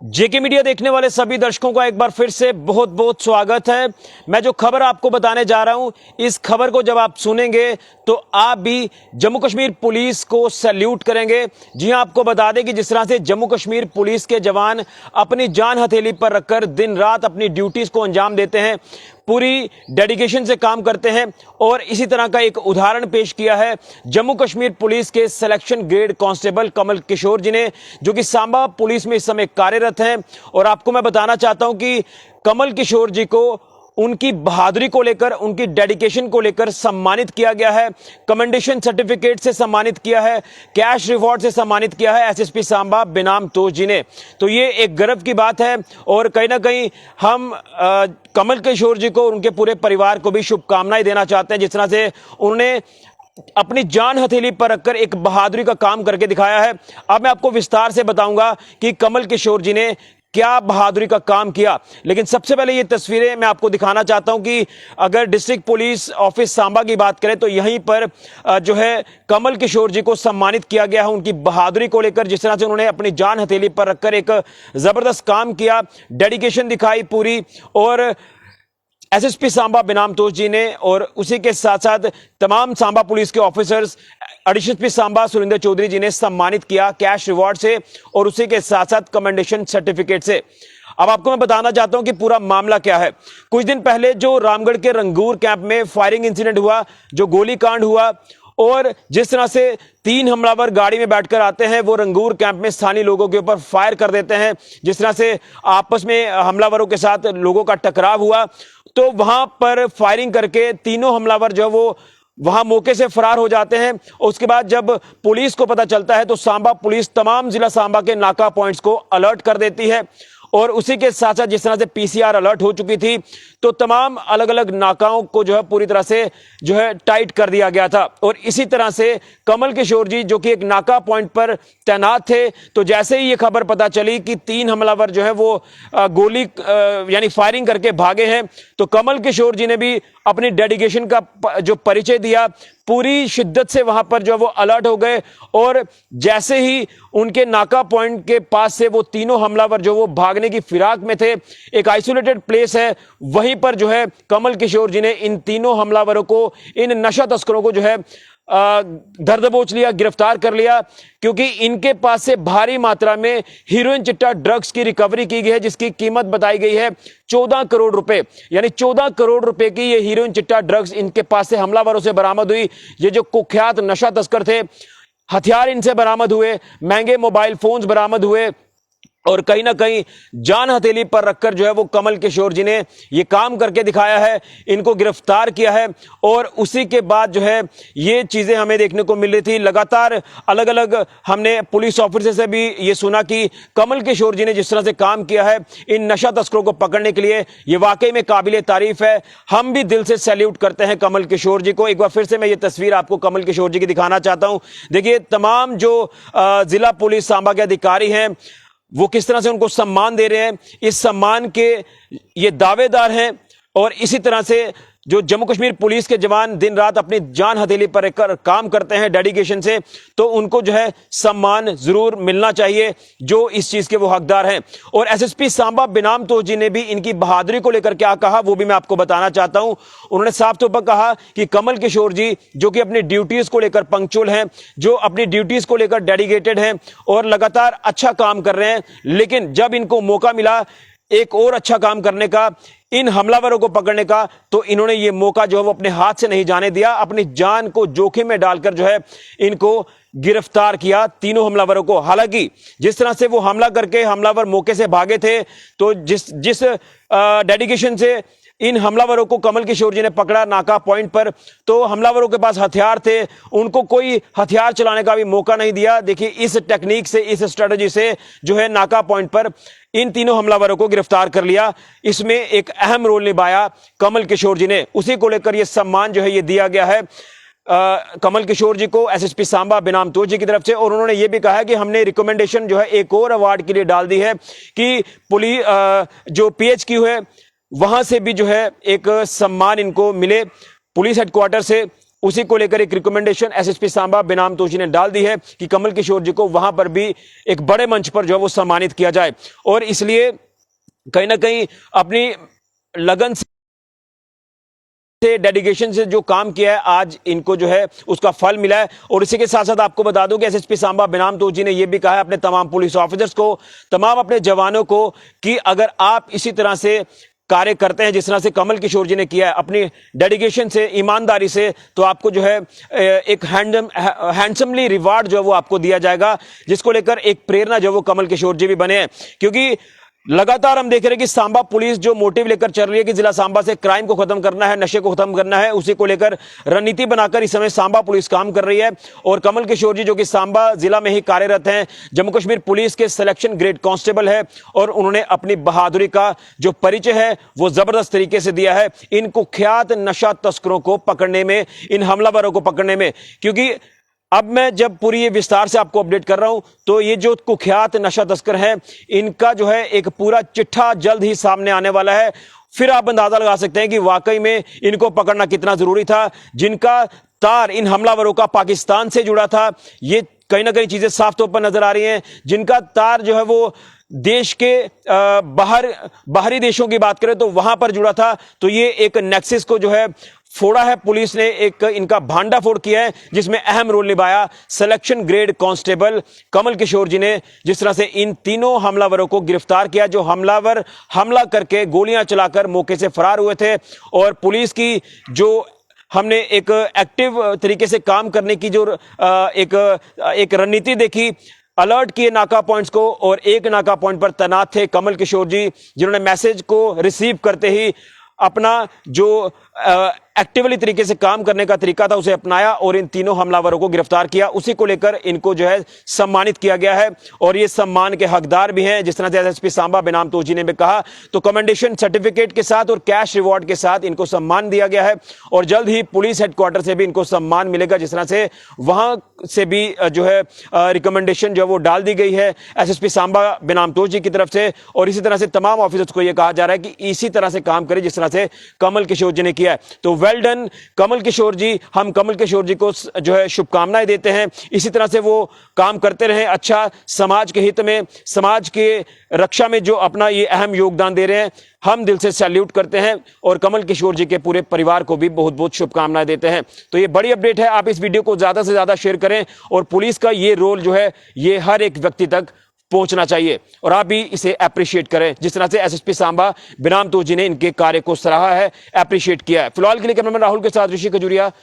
जेके media देखने वाले सभी दर्शकों का एक बार फिर से बहुत बहुत स्वागत है। मैं जो खबर आपको बताने जा रहा हूं, इस खबर को जब आप सुनेंगे तो आप भी जम्मू कश्मीर पुलिस को सैल्यूट करेंगे। जी हां, आपको बता दें कि जिस तरह से जम्मू कश्मीर पुलिस के जवान अपनी जान हथेली पर रखकर दिन रात अपनी ड्यूटीज को अंजाम देते हैं, पूरी डेडिकेशन से काम करते हैं, और इसी तरह का एक उदाहरण पेश किया है जम्मू कश्मीर पुलिस के selection grade constable Kamal Kishore जी ने, जो कि सांबा पुलिस में इस समय कार्यरत हैं। और आपको मैं बताना चाहता हूं कि कमल किशोर जी को उनकी बहादुरी को लेकर, उनकी डेडिकेशन को लेकर सम्मानित किया गया है। कमेंडेशन सर्टिफिकेट से सम्मानित किया है, कैश रिवॉर्ड से सम्मानित किया है एसएसपी सांबा बेनाम तोष जी ने। तो ये एक गर्व की बात है, और कहीं ना कहीं हम कमल किशोर जी को और उनके पूरे परिवार को भी शुभकामनाएं देना चाहते हैं। जिस तरह से उन्होंने अपनी जान हथेली पर रखकर एक बहादुरी का काम करके दिखाया है। अब मैं आपको विस्तार से बताऊंगा कि कमल किशोर जी ने क्या बहादुरी का काम किया। लेकिन सबसे पहले ये तस्वीरें मैं आपको दिखाना चाहता हूं कि अगर डिस्ट्रिक्ट पुलिस ऑफिस सांबा की बात करें तो यहीं पर जो है कमल किशोर जी को सम्मानित किया गया है उनकी बहादुरी को लेकर। जिस तरह से उन्होंने अपनी जान हथेली पर रखकर एक जबरदस्त काम किया, डेडिकेशन दिखाई पूरी, और एसएसपी सांबा बेनाम तोष जी ने और उसी के साथ साथ तमाम सांबा पुलिस के officers additional SP Samba Surendra Chaudhary ji ने सम्मानित किया कैश रिवॉर्ड से और उसी के साथ साथ कमेंडेशन सर्टिफिकेट से। अब आपको मैं बताना चाहता हूं कि पूरा मामला क्या है। कुछ दिन पहले जो रामगढ़ के रंगूर कैंप में फायरिंग इंसिडेंट हुआ, जो गोलीकांड हुआ, और जिस तरह से 3 हमलावर गाड़ी में बैठकर आते हैं, वो रंगूर कैंप में स्थानीय लोगों के ऊपर फायर कर देते हैं। जिस तरह से आपस में हमलावरों के साथ लोगों का टकराव हुआ, तो वहां पर फायरिंग करके तीनों हमलावर जो वो वहां मौके से फरार हो जाते हैं। उसके बाद जब पुलिस को पता चलता है तो सांबा पुलिस तमाम जिला सांबा के नाका पॉइंट्स को अलर्ट कर देती है, और उसी के साथ साथ जिस तरह से पीसीआर अलर्ट हो चुकी थी तो तमाम अलग अलग नाकाओं को जो है पूरी तरह से जो है टाइट कर दिया गया था। और इसी तरह से कमल किशोर जी जो कि एक नाका पॉइंट पर तैनात थे, तो जैसे ही ये खबर पता चली कि 3 हमलावर जो है वो गोली यानी फायरिंग करके भागे हैं, तो कमल किशोर जी ने भी अपनी डेडिकेशन का जो परिचय दिया, पूरी शिद्दत से वहां पर जो वो अलर्ट हो गए। और जैसे ही उनके नाका पॉइंट के पास से वो तीनों हमलावर जो वो भागने की फिराक में थे, एक आइसोलेटेड प्लेस है, वहीं पर जो है कमल किशोर जी ने इन तीनों हमलावरों को, इन नशा तस्करों को जो है धर दबोच लिया, गिरफ्तार कर लिया, क्योंकि इनके पास से भारी मात्रा में हीरोइन चिट्टा ड्रग्स की रिकवरी की गई है, जिसकी कीमत बताई गई है 14 करोड़ रुपए। यानी 14 करोड़ रुपए की ये हीरोइन चिट्टा ड्रग्स इनके पास से हमलावरों से बरामद हुई। ये जो कुख्यात नशा तस्कर थे, हथियार इनसे बरामद हुए, महंगे मोबाइल फोन्स बरामद हुए, और कहीं ना कहीं जान हथेली पर रखकर जो है वो कमल किशोर जी ने ये काम करके दिखाया है, इनको गिरफ्तार किया है। और उसी के बाद जो है ये चीजें हमें देखने को मिल रही थी। लगातार अलग अलग हमने पुलिस ऑफिसर से भी ये सुना कि कमल किशोर जी ने जिस तरह से काम किया है इन नशा तस्करों को पकड़ने के लिए, ये वाकई में काबिले तारीफ है। हम भी दिल से सैल्यूट करते हैं कमल किशोर जी को। एक बार फिर से मैं ये तस्वीर आपको कमल किशोर जी की दिखाना चाहता हूं। देखिए तमाम जो जिला पुलिस सांबा के अधिकारी हैं वो किस तरह से उनको सम्मान दे रहे हैं, इस सम्मान के ये दावेदार हैं। और इसी तरह से जो जम्मू कश्मीर पुलिस के जवान दिन रात अपनी जान हथेली पर रखकर काम करते हैं डेडिकेशन से, तो उनको जो है सम्मान जरूर मिलना चाहिए, जो इस चीज के वो हकदार हैं। और एसएसपी सांबा बेनाम तोष जी ने भी इनकी बहादुरी को लेकर क्या कहा वो भी मैं आपको बताना चाहता हूं। उन्होंने साफ तौर पर कहा कि कमल किशोर जी जो कि अपनी ड्यूटीज को लेकर पंक्चुअल हैं, जो अपनी ड्यूटीज को लेकर डेडिकेटेड हैं और लगातार अच्छा काम कर रहे हैं, लेकिन जब इनको मौका मिला एक और अच्छा काम करने का, इन हमलावरों को पकड़ने का, तो इन्होंने ये मौका जो है वो अपने हाथ से नहीं जाने दिया। अपनी जान को जोखिम में डालकर जो है इनको गिरफ्तार किया, तीनों हमलावरों को। हालांकि जिस तरह से वो हमला करके हमलावर मौके से भागे थे, तो जिस डेडिकेशन से इन हमलावरों को कमल किशोर जी ने पकड़ा नाका पॉइंट पर, तो हमलावरों के पास हथियार थे, उनको कोई हथियार चलाने का भी मौका नहीं दिया। देखिए इस टेक्निक से, इस स्ट्रेटजी से जो है नाका पॉइंट पर इन तीनों हमलावरों को गिरफ्तार कर लिया। इसमें एक अहम रोल निभाया कमल किशोर जी ने। उसी को लेकर यह सम्मान जो है ये दिया गया है कमल किशोर जी को एसएसपी सांबा बेनाम तोष जी की तरफ से। और उन्होंने ये भी कहा है कि हमने रिकमेंडेशन जो है एक और अवार्ड के लिए डाल दी है कि पुलिस जो पीएचक्यू है वहां से भी जो है एक सम्मान इनको मिले पुलिस हेडक्वार्टर से, उसी को लेकर एक रिकमेंडेशन एसएसपी सांबा बेनाम तोजी ने डाल दी है कि कमल किशोर जी को वहां पर भी एक बड़े मंच पर जो है वो सम्मानित किया जाए। और इसलिए कहीं ना कहीं अपनी लगन से, डेडिकेशन से जो काम किया है, आज इनको जो है उसका फल मिला है। और इसी के साथ साथ आपको बता दूं कि एसएसपी सांबा बेनाम तोजी ने यह भी कहा है अपने तमाम पुलिस ऑफिसर्स को, तमाम अपने जवानों को, कि अगर आप इसी तरह से कार्य करते हैं जिस तरह से कमल किशोर जी ने किया है, अपनी डेडिकेशन से, ईमानदारी से, तो आपको जो है एक हैंडसमली रिवार्ड जो है वो आपको दिया जाएगा, जिसको लेकर एक प्रेरणा जो वो कमल किशोर जी भी बने हैं। क्योंकि लगातार हम देख रहे हैं कि सांबा पुलिस जो मोटिव लेकर चल रही है कि जिला सांबा से क्राइम को खत्म करना है, नशे को खत्म करना है, उसी को लेकर रणनीति बनाकर इस समय सांबा पुलिस काम कर रही है। और कमल किशोर जी जो कि सांबा जिला में ही कार्यरत हैं, जम्मू कश्मीर पुलिस के सिलेक्शन ग्रेड कांस्टेबल है, और उन्होंने अपनी बहादुरी का जो परिचय है वो जबरदस्त तरीके से दिया है इन कुख्यात नशा तस्करों को पकड़ने में, इन हमलावरों को पकड़ने में। क्योंकि अब मैं जब पूरी ये विस्तार से आपको अपडेट कर रहा हूं, तो ये जो कुख्यात नशा तस्कर हैं, इनका जो है एक पूरा चिट्ठा जल्द ही सामने आने वाला है। फिर आप अंदाजा लगा सकते हैं कि वाकई में इनको पकड़ना कितना जरूरी था। जिनका तार इन हमलावरों का पाकिस्तान से जुड़ा था, ये कहीं ना कहीं चीजें साफ तौर पर नजर आ रही हैं। जिनका तार जो है वो देश के बाहरी देशों की बात करें तो वहां पर जुड़ा था, तो ये एक नेक्सिस को जो है फोड़ा है। पुलिस ने एक इनका भांडाफोड़ किया है, जिसमें अहम रोल निभाया selection grade constable Kamal Kishore जी ने। जिस तरह से इन तीनों हमलावरों को गिरफ्तार किया, जो हमलावर हमला करके गोलियां चलाकर मौके से फरार हुए थे। और पुलिस की जो हमने एक एक्टिव तरीके से काम करने की जो एक रणनीति देखी, अलर्ट किए नाका पॉइंट्स को, और एक नाका पॉइंट पर तैनात थे कमल किशोर जी, जिन्होंने मैसेज को रिसीव करते ही अपना जो एक्टिवली तरीके से काम करने का तरीका था उसे अपनाया और इन तीनों हमलावरों को गिरफ्तार किया। उसी को लेकर इनको जो है सम्मानित किया गया है, और ये सम्मान के हकदार भी हैं। जिस तरह से एसएसपी सांबा बेनाम तोजी ने भी कहा, तो कमेंडेशन सर्टिफिकेट के साथ और कैश रिवॉर्ड के साथ इनको सम्मान दिया गया है, और जल्द ही पुलिस हेडक्वार्टर से भी इनको सम्मान मिलेगा। जिस तरह से वहां से भी जो है रिकमेंडेशन जो वो डाल दी गई है एसएसपी सांबा बेनाम तोजी की तरफ से, और इसी तरह से तमाम ऑफिसर्स को यह कहा जा रहा है कि इसी तरह से काम करें जिस तरह से कमल किशोर जी ने किया है। तो वेल डन कमल किशोर जी, हम कमल किशोर जी को जो है शुभकामनाएं देते हैं। इसी तरह से वो काम करते रहें, अच्छा समाज के हित में, समाज के रक्षा में जो अपना ये अहम योगदान दे रहे हैं, हम दिल से सैल्यूट करते हैं, और कमल किशोर जी के पूरे परिवार को भी बहुत बहुत शुभकामनाएं देते हैं। तो ये बड़ी अपडेट है, आप इस वीडियो को ज्यादा से ज्यादा शेयर करें, और पुलिस का ये रोल जो है ये हर एक व्यक्ति तक पहुंचना चाहिए, और आप भी इसे अप्रिशिएट करें। जिस तरह से एसएसपी सांबा बेनाम तोजी ने इनके कार्य को सराहा है, अप्रिशिएट किया है। फिलहाल के लिए कैमरामैन राहुल के साथ ऋषि खजूरिया,